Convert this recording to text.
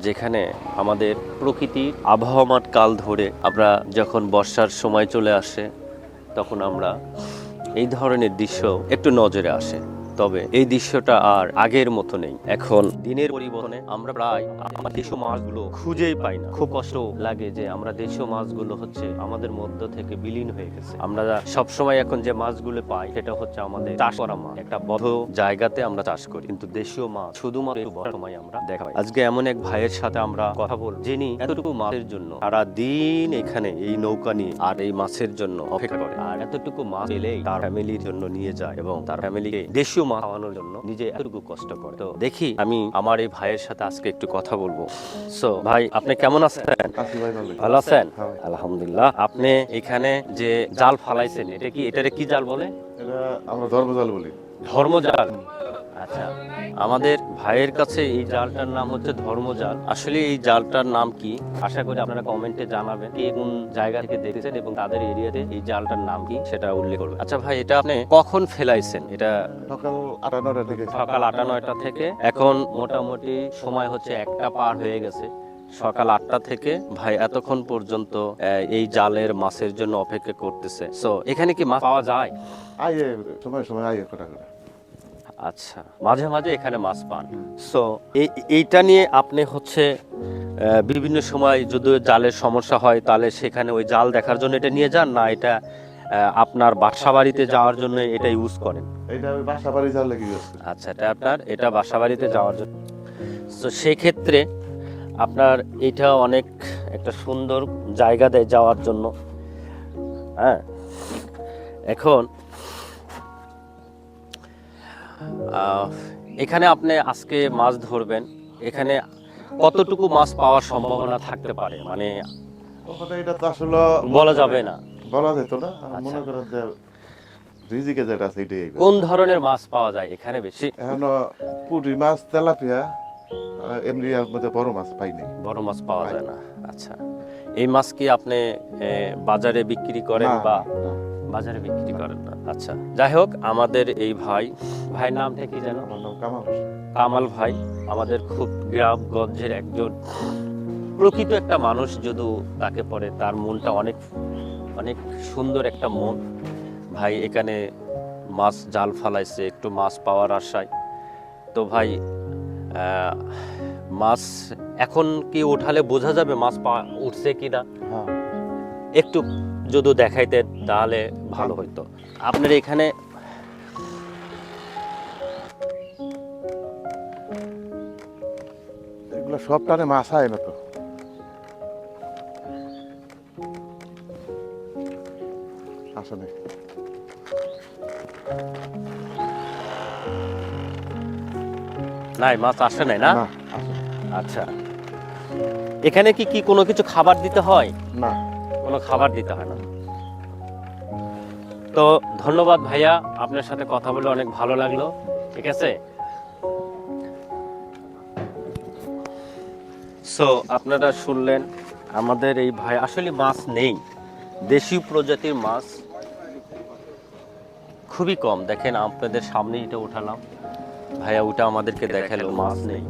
যেখানে আমাদের প্রকৃতির আবহাওয়ার কাল ধরে আমরা যখন বর্ষার সময় চলে আসে তখন আমরা এই ধরনের দৃশ্য একটু নজরে আসে। তবে এই দৃশ্যটা আর আগের মতো নেই। এখন দিনের পরিবর্তনে আমরা প্রায় আমার দেশীয় মাছগুলো খুঁজেই পাই না। খুব কষ্ট লাগে যে আমরা দেশীয় মাছগুলো হচ্ছে আমাদের মধ্য থেকে বিলীন হয়ে গেছে। আমরা সবসময় এখন যে মাছগুলো পাই সেটা হচ্ছে আমাদের চাষ করা মাছ, একটা বড় জায়গাতে আমরা চাষ করি, কিন্তু দেশীয় মাছ শুধুমাত্র এই বর্ষার সময় আমরা দেখা পাই। আজকে এমন এক ভাইয়ের সাথে আমরা কথা বলবো যিনি এতটুকু মাছের জন্য সারা দিন এখানে এই নৌকা নিয়ে আর এই মাছের জন্য অপেক্ষা করে, আর এতটুকু মাছ পেলেই তার ফ্যামিলির জন্য নিয়ে যায় এবং তার ফ্যামিলিকে দেশীয় মাছ খাওয়ানোর জন্য নিজে এতটুকু কষ্ট করে। তো দেখি আমি আমার এই ভাইয়ের সাথে আজকে একটু কথা বলবো। সো ভাই, আপনি কেমন আছেন? ভালো আছেন? আলহামদুলিল্লাহ। আপনি এখানে যে জাল ফালাইছেন, এটারে কি জাল বলে? এটা আমরা ধর্মজাল বলি। ধর্মজাল। আচ্ছা, আমাদের ভাইয়ের কাছে এই জালটার নাম হচ্ছে ধর্মজাল। আসলে এই জালটার নাম কি, আশা করি আপনারা কমেন্টে জানাবেন কে কোন জায়গা থেকে দেখেছেন এবং তাদের এরিয়াতে এই জালটার নাম কি সেটা উল্লেখ করবেন। আচ্ছা ভাই, এটা আপনি কখন ফেলাইছেন? এটা সকাল 8-9টা থেকে। সকাল 8-9টা থেকে। এখন মোটামুটি সময় হচ্ছে 1টা পার হয়ে গেছে। সকাল 8টা থেকে ভাই এতক্ষণ পর্যন্ত এই জালের মাছের জন্য অপেক্ষা করতেছে। সো এখানে কি মাছ পাওয়া যায়? আইয়ে সময় সময় আইয়ে কটা করে। আচ্ছা, মাঝে মাঝে এখানে মাছ পান। সো এইটা নিয়ে আপনি হচ্ছে বিভিন্ন সময় যদি জালের সমস্যা হয় তাহলে সেখানে ওই জাল দেখার জন্য এটা নিয়ে যান, না এটা আপনার বাসা বাড়িতে যাওয়ার জন্য এটা ইউজ করেন? এইটা ওই বাসা বাড়ি জাল লাগি আছে। আচ্ছা, এটা বাসা বাড়িতে যাওয়ার জন্য। তো সেক্ষেত্রে আপনার এটা অনেক একটা সুন্দর জায়গা দেয় যাওয়ার জন্য। হ্যাঁ, এখন এখানে আপনি আজকে মাছ ধরবেন, এখানে কতটুকু মাছ পাওয়ার সম্ভাবনা থাকতে পারে? মানে ওখানে এটা তো আসলে বলা যাবে না। বলা যেত না। আচ্ছা। মনে করেন যে রিজিকে যেটা আছে এটাই আইবে। কোন ধরনের মাছ পাওয়া যায় এখানে বেশি? এখন পুঁটি মাছ, তেলাপিয়া, এমনি এর মধ্যে বড় মাছ পাই নাই। বড় মাছ পাওয়া যায় না। আচ্ছা, এই মাছ কি আপনি বাজারে বিক্রি করেন না, বা না, বাজারে বিক্রি করেন না? আচ্ছা, যাই হোক, আমাদের এই ভাইয়ের নামটা কি জানো? আমার নাম কামাল হোসেন। কামাল ভাই আমাদের খুব গ্রামগঞ্জের একজন প্রকৃত একটা মানুষ। যদিও তাকে পরে তার মনটা অনেক অনেক সুন্দর একটা মন। ভাই এখানে মাছ জাল ফালাইছে একটু মাছ পাওয়ার আশায়। তো ভাই, মাছ এখন কি উঠালে বোঝা যাবে মাছ উঠছে কিনা? হ্যাঁ, একটু যদি দেখাইতেন তাহলে ভালো হইতো। আপনার এখানে এগুলো সব টানে মাছ আয় না তো। আসলে নাই, মাছ আসে নাই না? না, আসে আচ্ছা, এখানে কি কোনো কিছু খাবার দিতে হয়? না। কোনো খাবার দিতে হয় না। তো ধন্যবাদ ভাইয়া, আপনার সাথে কথা বলে অনেক ভালো লাগলো। ঠিক আছে। সো আপনারা শুনলেন আমাদের এই ভাই, আসলে মাছ নেই, দেশি প্রজাতির মাছ খুবই কম। দেখেন আপনাদের সামনে এটা উঠালাম, ভাইয়া ওটা আমাদেরকে দেখালো মাছ নেই।